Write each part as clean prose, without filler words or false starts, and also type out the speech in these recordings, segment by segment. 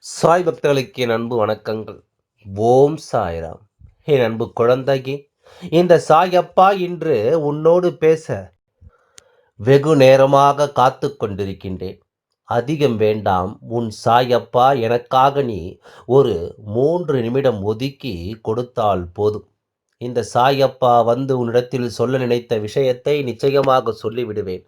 சாய் பக்தர்களுக்கு என் அன்பு வணக்கங்கள். ஓம் சாய்ராம். என் அன்பு குழந்தையே, இந்த சாயப்பா இன்று உன்னோடு பேச வெகு நேரமாக காத்து கொண்டிருக்கின்றேன். அதிகம் வேண்டாம். உன் சாயப்பா எனக்காக நீ ஒரு 3 நிமிடம் ஒதுக்கி கொடுத்தால் போதும். இந்த சாயப்பா வந்து உன்னிடத்தில் சொல்ல நினைத்த விஷயத்தை நிச்சயமாக சொல்லிவிடுவேன்.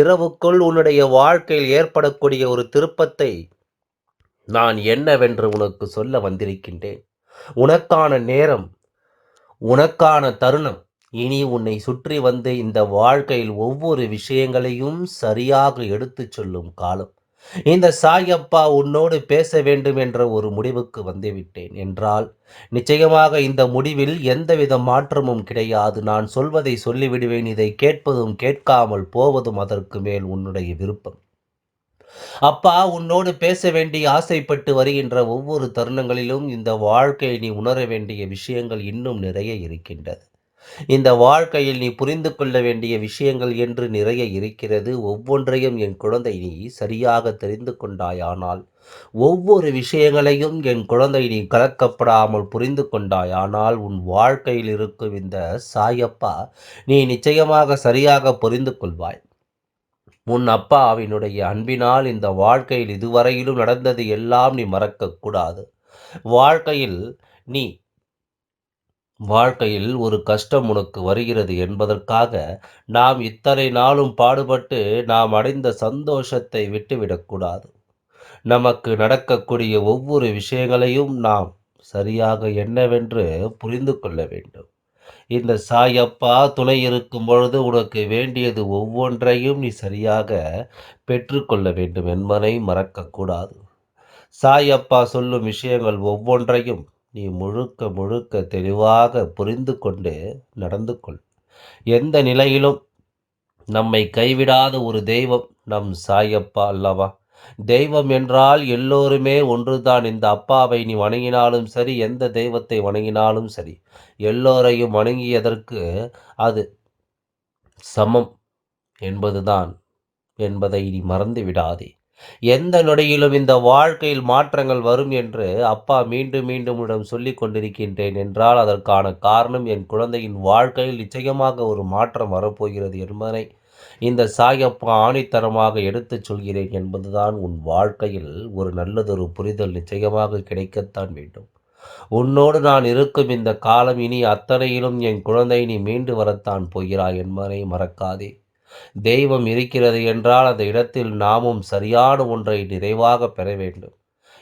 இரவுக்குள் உன்னுடைய வாழ்க்கையில் ஏற்படக்கூடிய ஒரு திருப்பத்தை நான் என்னவென்று உனக்கு சொல்ல வந்திருக்கின்றேன். உனக்கான நேரம், உனக்கான தருணம், இனி உன்னை சுற்றி வந்து இந்த வாழ்க்கையில் ஒவ்வொரு விஷயங்களையும் சரியாக எடுத்துச் சொல்லும் காலம். இந்த சாயப்பா உன்னோடு பேச வேண்டும் என்ற ஒரு முடிவுக்கு வந்துவிட்டேன் என்றால், நிச்சயமாக இந்த முடிவில் எந்தவித மாற்றமும் கிடையாது. நான் சொல்வதை சொல்லிவிடுவேன். இதை கேட்பதும் கேட்காமல் போவதும் அதற்கு மேல் உன்னுடைய விருப்பம். அப்பா உன்னோடு பேச வேண்டி ஆசைப்பட்டு வருகின்ற ஒவ்வொரு தருணங்களிலும் இந்த வாழ்க்கையை நீ உணர வேண்டிய விஷயங்கள் இன்னும் நிறைய இருக்கின்றது. இந்த வாழ்க்கையில் நீ புரிந்து கொள்ள வேண்டிய விஷயங்கள் என்று நிறைய இருக்கிறது. ஒவ்வொன்றையும் என் குழந்தை நீ சரியாக தெரிந்து கொண்டாயானால், ஒவ்வொரு விஷயங்களையும் என் குழந்தை நீ கலக்கப்படாமல் புரிந்து கொண்டாயானால், உன் வாழ்க்கையில் இருக்கும் இந்த சாயப்பா நீ நிச்சயமாக சரியாக புரிந்து கொள்வாய். உன் அப்பாவினுடைய அன்பினால் இந்த வாழ்க்கையில் இதுவரையிலும் நடந்தது எல்லாம் நீ மறக்கக்கூடாது. வாழ்க்கையில் நீ வாழ்க்கையில் ஒரு கஷ்டம் உனக்கு வருகிறது என்பதற்காக, நாம் இத்தனை நாளும் பாடுபட்டு நாம் அடைந்த சந்தோஷத்தை விட்டுவிடக்கூடாது. நமக்கு நடக்கக்கூடிய ஒவ்வொரு விஷயங்களையும் நாம் சரியாக என்னவென்று புரிந்து கொள்ள வேண்டும். இந்த சாயப்பா துணை இருக்கும் பொழுது உனக்கு வேண்டியது ஒவ்வொன்றையும் நீ சரியாக பெற்றுக்கொள்ள வேண்டும் என்பதை மறக்கக்கூடாது. சாயப்பா சொல்லும் விஷயங்கள் ஒவ்வொன்றையும் நீ முழுக்க முழுக்க தெளிவாக புரிந்து கொண்டு நடந்து கொள். எந்த நிலையிலும் நம்மை கைவிடாத ஒரு தெய்வம் நம் சாயப்பா அல்லவா? தெய்வம் என்றால் எல்லோருமே ஒன்றுதான். இந்த அப்பாவை நீ வணங்கினாலும் சரி, எந்த தெய்வத்தை வணங்கினாலும் சரி, எல்லோரையும் வணங்கியதற்கு அது சமம் என்பதுதான் என்பதை நீ மறந்து விடாதே. எந்த நொடியிலும் இந்த வாழ்க்கையில் மாற்றங்கள் வரும் என்று அப்பா மீண்டும் மீண்டும் உன்னிடம் சொல்லிக் கொண்டிருக்கின்றேன் என்றால், அதற்கான காரணம் என் குழந்தையின் வாழ்க்கையில் நிச்சயமாக ஒரு மாற்றம் வரப்போகிறது என்பதை இந்த சாயப்பா ஆணித்தரமாக எடுத்துச் சொல்கிறேன் என்பதுதான். உன் வாழ்க்கையில் ஒரு நல்லதொரு புரிதல் நிச்சயமாக கிடைக்கத்தான் வேண்டும். உன்னோடு நான் இருக்கும் இந்த காலம் இனி அத்தனையிலும் என் குழந்தை நீ மீண்டு வரத்தான் போகிறாய் என்பதை மறக்காதே. தெய்வம் இருக்கிறது என்றால் அந்த இடத்தில் நாமும் சரியான ஒன்றை நிறைவாக பெற வேண்டும்.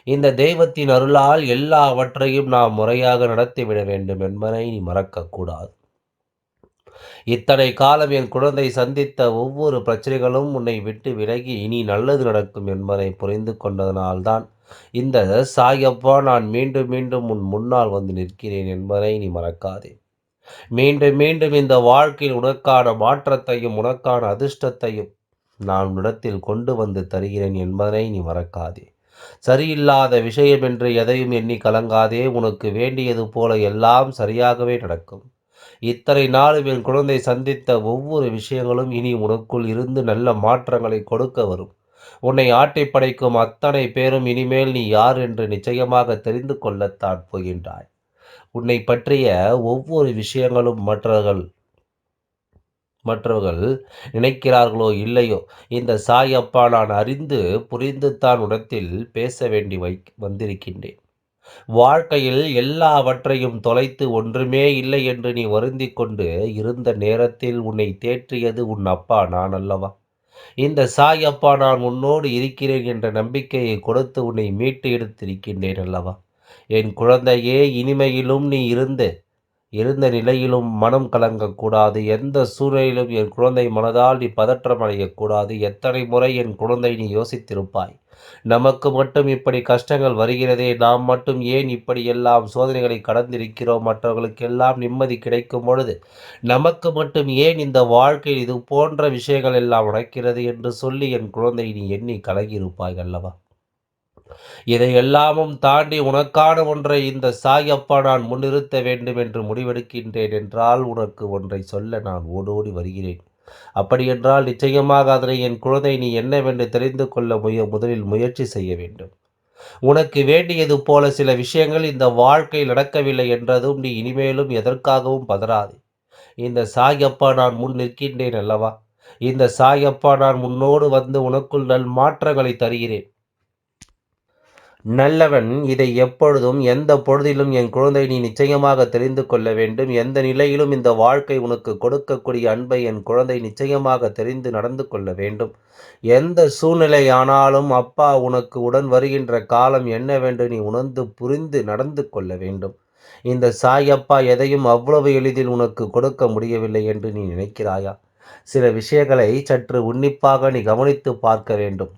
இந்த தெய்வத்தின் அருளால் எல்லாவற்றையும் நாம் முறையாக நடத்திவிட வேண்டும் என்பதை நீ மறக்கக்கூடாது. இத்தனை காலம் என் குழந்தை சந்தித்த ஒவ்வொரு பிரச்சனைகளும் உன்னை விட்டு விலகி இனி நல்லது நடக்கும் என்பதை புரிந்து கொண்டதனால்தான் இந்த சாயப்பா நான் மீண்டும் மீண்டும் உன் முன்னால் வந்து நிற்கிறேன் என்பதை நீ மறக்காதே. மீண்டும் மீண்டும் இந்த வாழ்க்கையில் உனக்கான மாற்றத்தையும் உனக்கான அதிர்ஷ்டத்தையும் நான் உன்னிடத்தில் கொண்டு வந்து தருகிறேன் என்பதை நீ மறக்காதே. சரியில்லாத விஷயம் என்று எதையும் எண்ணி கலங்காதே. உனக்கு வேண்டியது போல எல்லாம் சரியாகவே நடக்கும். இத்தனை நாளும் என் குழந்தை சந்தித்த ஒவ்வொரு விஷயங்களும் இனி உனக்குள் இருந்து நல்ல மாற்றங்களை கொடுக்க வரும். உன்னை ஆட்டி படைக்கும் அத்தனை பேரும் இனிமேல் நீ யார் என்று நிச்சயமாக தெரிந்து கொள்ளத்தான் போகின்றாய். உன்னை பற்றிய ஒவ்வொரு விஷயங்களும் மற்றவர்கள் நினைக்கிறார்களோ இல்லையோ, இந்த சாயப்பா நான் அறிந்து புரிந்து தான் உடத்தில் பேச வேண்டி வந்திருக்கின்றேன். வாழ்க்கையில் எல்லாவற்றையும் தொலைத்து ஒன்றுமே இல்லை என்று நீ வருந்திக் கொண்டு இருந்த நேரத்தில் உன்னை தேற்றியது உன் அப்பா நான் அல்லவா? இந்த சாயப்பா நான் உன்னோடு இருக்கிறேன் என்ற நம்பிக்கையை கொடுத்து உன்னை மீட்டு எடுத்திருக்கின்றேன் அல்லவா? என் குழந்தையே, இனிமையிலும் நீ இருந்த நிலையிலும் மனம் கலங்கக்கூடாது. எந்த சூழ்நிலையிலும் என் குழந்தை மனதால் நீ பதற்றம் அடையக்கூடாது. எத்தனை முறை என் குழந்தை நீ யோசித்திருப்பாய். நமக்கு மட்டும் இப்படி கஷ்டங்கள் வருகிறதே, நாம் மட்டும் ஏன் இப்படியெல்லாம் சோதனைகளை கடந்திருக்கிறோம்? மற்றவர்களுக்கெல்லாம் நிம்மதி கிடைக்கும் பொழுது, நமக்கு மட்டும் ஏன் இந்த வாழ்க்கையில் இது போன்ற விஷயங்கள் எல்லாம் நடக்கிறது என்று சொல்லி என் குழந்தை நீ எண்ணி கலங்கியிருப்பாய் அல்லவா? இதையெல்லாமும் தாண்டி உனக்கான ஒன்றை இந்த சாயப்பா நான் முன்னிறுத்த வேண்டும் என்று முடிவெடுக்கின்றேன் என்றால், உனக்கு ஒன்றை சொல்ல நான் ஓடோடி வருகிறேன். அப்படியென்றால் நிச்சயமாக அதனை என் குழந்தை நீ என்னவென்று தெரிந்து கொள்ள முதலில் முயற்சி செய்ய வேண்டும். உனக்கு வேண்டியது போல சில விஷயங்கள் இந்த வாழ்க்கையில் நடக்கவில்லை என்றதும் நீ இனிமேலும் எதற்காகவும் பதறாதே. இந்த சாயப்பா நான் முன் நிற்கின்றேன் அல்லவா? இந்த சாயப்பா நான் முன்னோடு வந்து உனக்குள் மாற்றங்களை தருகிறேன். நல்லவன் இதை எப்பொழுதும் எந்த பொழுதிலும் என் குழந்தை நீ நிச்சயமாக தெரிந்து கொள்ள வேண்டும். எந்த நிலையிலும் இந்த வாழ்க்கை உனக்கு கொடுக்கக்கூடிய அன்பை என் குழந்தை நிச்சயமாக தெரிந்து நடந்து கொள்ள வேண்டும். எந்த சூழ்நிலையானாலும் அப்பா உனக்கு உடன் வருகின்ற காலம் என்னவென்று நீ உணர்ந்து புரிந்து நடந்து கொள்ள வேண்டும். இந்த சாயப்பா எதையும் அவ்வளவு எளிதில் உனக்கு கொடுக்க முடியவில்லை என்று நீ நினைக்கிறாயா? சில விஷயங்களை சற்று உன்னிப்பாக நீ கவனித்து பார்க்க வேண்டும்.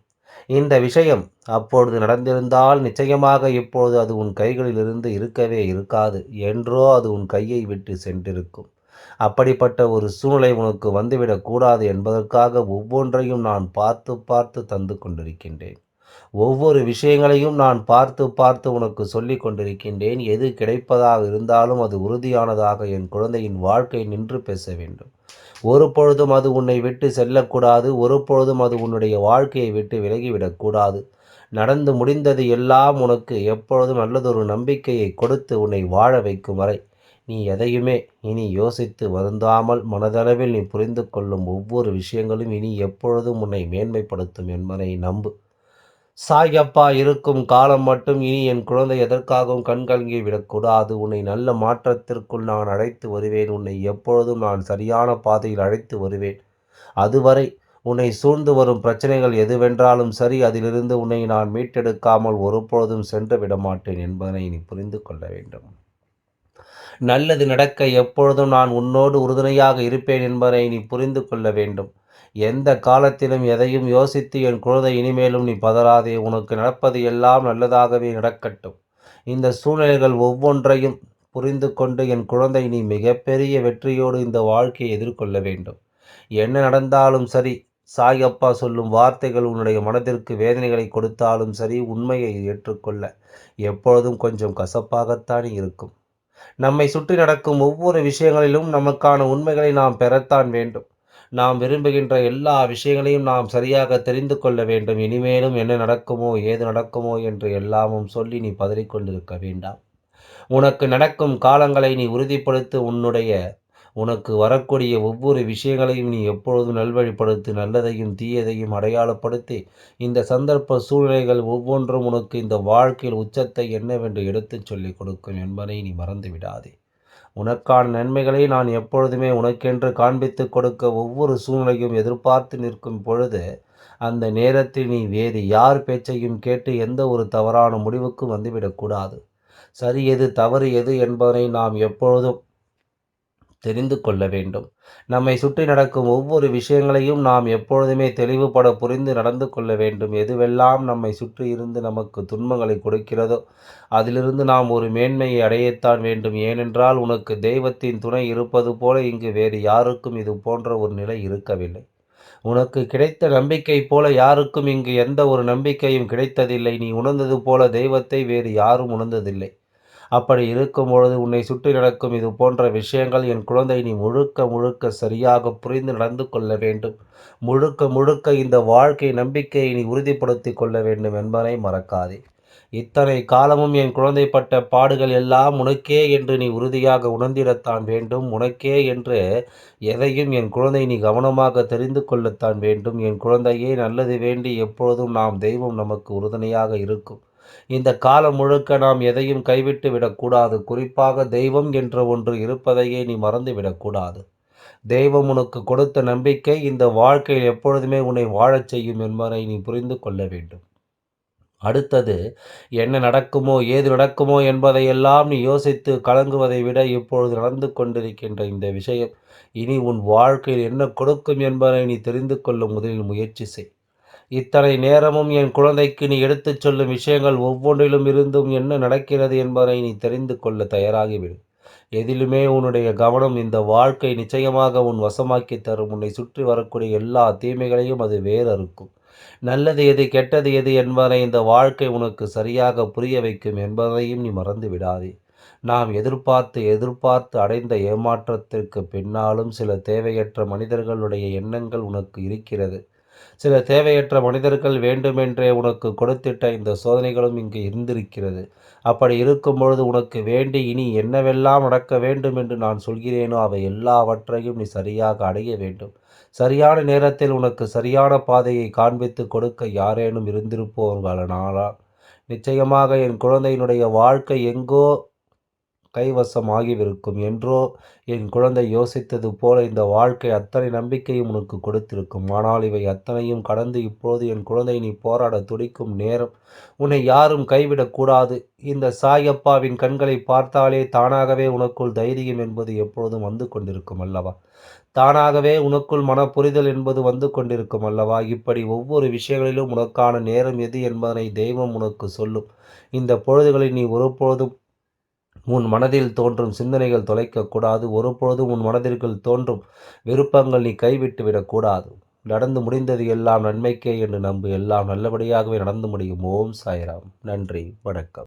இந்த விஷயம் அப்பொழுது நடந்திருந்தால் நிச்சயமாக இப்பொழுது அது உன் கைகளிலிருந்து இருக்கவே இருக்காது. என்றோ அது உன் கையை விட்டு சென்றிருக்கும். அப்படிப்பட்ட ஒரு சூழ்நிலை உனக்கு வந்துவிடக் கூடாது என்பதற்காக ஒவ்வொன்றையும் நான் பார்த்து பார்த்து தந்து கொண்டிருக்கின்றேன். ஒவ்வொரு விஷயங்களையும் நான் பார்த்து பார்த்து உனக்கு சொல்லிக் கொண்டிருக்கின்றேன். எது கிடைப்பதாக இருந்தாலும் அது உறுதியானதாக என் குழந்தையின் வாழ்க்கை நின்று பேச வேண்டும். ஒரு பொழுதும் அது உன்னை விட்டு செல்லக்கூடாது. ஒரு பொழுதும் அது உன்னுடைய வாழ்க்கையை விட்டு விலகிவிடக்கூடாது. நடந்து முடிந்தது எல்லாம் உனக்கு எப்பொழுதும் நல்லதொரு நம்பிக்கையை கொடுத்து உன்னை வாழ வைக்கும் வரை நீ எதையுமே இனி யோசித்து வருந்தாமல் மனதளவில் நீ புரிந்து கொள்ளும் ஒவ்வொரு விஷயங்களும் இனி எப்பொழுதும் உன்னை மேன்மைப்படுத்தும் என்பதை நம்பு. சாயப்பா இருக்கும் காலம் மட்டும் இனி என் குழந்தை எதற்காகவும் கண்கலங்கி விடக்கூடாது. உன்னை நல்ல மாற்றத்திற்குள் நான் அழைத்து வருவேன். உன்னை எப்பொழுதும் நான் சரியான பாதையில் அழைத்து வருவேன். அதுவரை உன்னை சூழ்ந்து வரும் பிரச்சனைகள் எதுவென்றாலும் சரி, அதிலிருந்து உன்னை நான் மீட்டெடுக்காமல் ஒருபொழுதும் சென்று விடமாட்டேன் என்பதனை நீ புரிந்து கொள்ள வேண்டும். நல்லது நடக்க எப்பொழுதும் நான் உன்னோடு உறுதுணையாக இருப்பேன் என்பதை நீ புரிந்து கொள்ள வேண்டும். எந்த காலத்திலும் எதையும் யோசித்து என் குழந்தை இனிமேலும் நீ பதறாதே. உனக்கு நடப்பது எல்லாம் நல்லதாகவே நடக்கட்டும். இந்த சூழ்நிலைகள் ஒவ்வொன்றையும் புரிந்து கொண்டு என் குழந்தை நீ மிகப்பெரிய வெற்றியோடு இந்த வாழ்க்கையை எதிர்கொள்ள வேண்டும். என்ன நடந்தாலும் சரி, சாயப்பா சொல்லும் வார்த்தைகள் உன்னுடைய மனதிற்கு வேதனைகளை கொடுத்தாலும் சரி, உண்மையை ஏற்றுக்கொள்ள எப்பொழுதும் கொஞ்சம் கசப்பாகத்தான் இருக்கும். நம்மை சுற்றி நடக்கும் ஒவ்வொரு விஷயங்களிலும் நமக்கான உண்மைகளை நாம் பெறத்தான் வேண்டும். நாம் விரும்புகின்ற எல்லா விஷயங்களையும் நாம் சரியாக தெரிந்து கொள்ள வேண்டும். இனிமேலும் என்ன நடக்குமோ ஏது நடக்குமோ என்று எல்லாமும் சொல்லி நீ பதறிக்கொண்டிருக்க வேண்டாம். உனக்கு நடக்கும் காலங்களை நீ உறுதிப்படுத்து. உனக்கு வரக்கூடிய ஒவ்வொரு விஷயங்களையும் நீ எப்பொழுதும் நல்வழிப்படுத்து. நல்லதையும் தீயதையும் அடையாளப்படுத்தி இந்த சந்தர்ப்ப சூழ்நிலைகள் ஒவ்வொன்றும் உனக்கு இந்த வாழ்க்கையில் உச்சத்தை என்னவென்று எடுத்துச் சொல்லிக் கொடுக்கும் என்பதை நீ மறந்து விடாதே. உனக்கான நன்மைகளை நான் எப்பொழுதுமே உனக்கென்று காண்பித்துக் கொடுக்க ஒவ்வொரு சூழ்நிலையும் எதிர்பார்த்து நிற்கும் பொழுது, அந்த நேரத்தில் நீ வேறு யார் பேச்சையும் கேட்டு எந்த ஒரு தவறான முடிவுக்கும் வந்துவிடக்கூடாது. சரி எது, தவறு எது என்பதனை நாம் எப்பொழுதும் தெரிந்து கொள்ள வேண்டும். நம்மை சுற்றி நடக்கும் ஒவ்வொரு விஷயங்களையும் நாம் எப்பொழுதுமே தெளிவுபட புரிந்து நடந்து கொள்ள வேண்டும். எதுவெல்லாம் நம்மை சுற்றி இருந்து நமக்கு துன்பங்களை கொடுக்கிறதோ, அதிலிருந்து நாம் ஒரு மேன்மையை அடையத்தான் வேண்டும். ஏனென்றால் உனக்கு தெய்வத்தின் துணை இருப்பது போல இங்கு வேறு யாருக்கும் இது போன்ற ஒரு நிலை இருக்கவில்லை. உனக்கு கிடைத்த நம்பிக்கை போல யாருக்கும் இங்கு எந்த ஒரு நம்பிக்கையும் கிடைத்ததில்லை. நீ உணர்ந்தது போல தெய்வத்தை வேறு யாரும் உணர்ந்ததில்லை. அப்படி இருக்கும் பொழுது உன்னை சுற்றி நடக்கும் இது போன்ற விஷயங்கள் என் குழந்தை நீ முழுக்க முழுக்க சரியாக புரிந்து நடந்து கொள்ள வேண்டும். முழுக்க முழுக்க இந்த வாழ்க்கை நம்பிக்கையை நீ உறுதிப்படுத்தி கொள்ள வேண்டும் என்பதை மறக்காதே. இத்தனை காலமும் என் குழந்தை பட்ட பாடுகள் எல்லாம் உனக்கே என்று நீ உறுதியாக உணர்ந்திடத்தான் வேண்டும். உனக்கே என்று எதையும் என் குழந்தை நீ கவனமாக தெரிந்து கொள்ளத்தான் வேண்டும். என் குழந்தையே, நல்லது வேண்டி எப்பொழுதும் நாம் தெய்வம் நமக்கு உறுதுணையாக இருக்கும். இந்த காலம் முழுக்க நாம் எதையும் கைவிட்டு விடக்கூடாது. குறிப்பாக தெய்வம் என்ற ஒன்று இருப்பதையே நீ மறந்து விடக்கூடாது. தெய்வம் உனக்கு கொடுத்த நம்பிக்கை இந்த வாழ்க்கையில் எப்பொழுதுமே உன்னை வாழச் செய்யும் என்பதை நீ புரிந்து கொள்ள வேண்டும். அடுத்தது என்ன நடக்குமோ ஏது நடக்குமோ என்பதையெல்லாம் நீ யோசித்து கலங்குவதை விட இப்பொழுது நடந்து கொண்டிருக்கின்ற இந்த விஷயம் இனி உன் வாழ்க்கையில் என்ன கொடுக்கும் என்பதை நீ தெரிந்து கொள்ளும் முதலில் முயற்சி செய். இத்தனை நேரமும் என் குழந்தைக்கு நீ எடுத்துச் சொல்லும் விஷயங்கள் ஒவ்வொன்றிலும் இருந்தும் என்ன நடக்கிறது என்பதை நீ தெரிந்து கொள்ள தயாராகிவிடு. எதிலுமே உன்னுடைய கவனம் இந்த வாழ்க்கை நிச்சயமாக உன் வசமாக்கி தரும். உன்னை சுற்றி வரக்கூடிய எல்லா தீமைகளையும் அது வேறறுக்கும். நல்லது எது கெட்டது எது என்பதை இந்த வாழ்க்கை உனக்கு சரியாக புரிய வைக்கும் என்பதையும் நீ மறந்து விடாதே. நாம் எதிர்பார்த்து எதிர்பார்த்து அடைந்த ஏமாற்றத்திற்கு பின்னாலும் சில தேவையற்ற மனிதர்களுடைய எண்ணங்கள் உனக்கு இருக்கிறது. சில தேவையற்ற மனிதர்கள் வேண்டுமென்றே உனக்கு கொடுத்திட்ட இந்த சோதனைகளும் இங்கு இருந்திருக்கிறது. அப்படி இருக்கும் பொழுது உனக்கு வேண்டி இனி என்னவெல்லாம் நடக்க வேண்டும் என்று நான் சொல்கிறேனோ அவை எல்லாவற்றையும் நீ சரியாக அடைய வேண்டும். சரியான நேரத்தில் உனக்கு சரியான பாதையை காண்பித்துக் கொடுக்க யாரேனும் இருந்திருப்போர்களானால், நிச்சயமாக என் குழந்தையினுடைய வாழ்க்கை எங்கோ கைவசம் ஆகிவிருக்கும். என்றோ என் குழந்தை யோசித்தது போல இந்த வாழ்க்கை அத்தனை நம்பிக்கையும் உனக்கு கொடுத்திருக்கும். ஆனால் இவை அத்தனையும் கடந்து இப்போது என் குழந்தை நீ போராட துடிக்கும் நேரம். உன்னை யாரும் கைவிடக்கூடாது. இந்த சாயப்பாவின் கண்களை பார்த்தாலே தானாகவே உனக்குள் தைரியம் என்பது எப்பொழுதும் வந்து கொண்டிருக்கும் அல்லவா? தானாகவே உனக்குள் மனப்புரிதல் என்பது வந்து கொண்டிருக்கும் அல்லவா? இப்படி ஒவ்வொரு விஷயங்களிலும் உனக்கான நேரம் எது என்பதனை தெய்வம் உனக்கு சொல்லும். இந்த பொழுதுகளில் நீ ஒருபொழுதும் உன் மனதில் தோன்றும் சிந்தனைகள் தொலைக்கக்கூடாது. ஒருபொழுதும் உன் மனதிற்குள் தோன்றும் விருப்பங்கள் நீ கைவிட்டு விடக்கூடாது. நடந்து முடிந்தது எல்லாம் நன்மைக்கே என்று நம்பு. எல்லாம் நல்லபடியாகவே நடந்து முடியும். ஓம் சாய்ராம். நன்றி. வணக்கம்.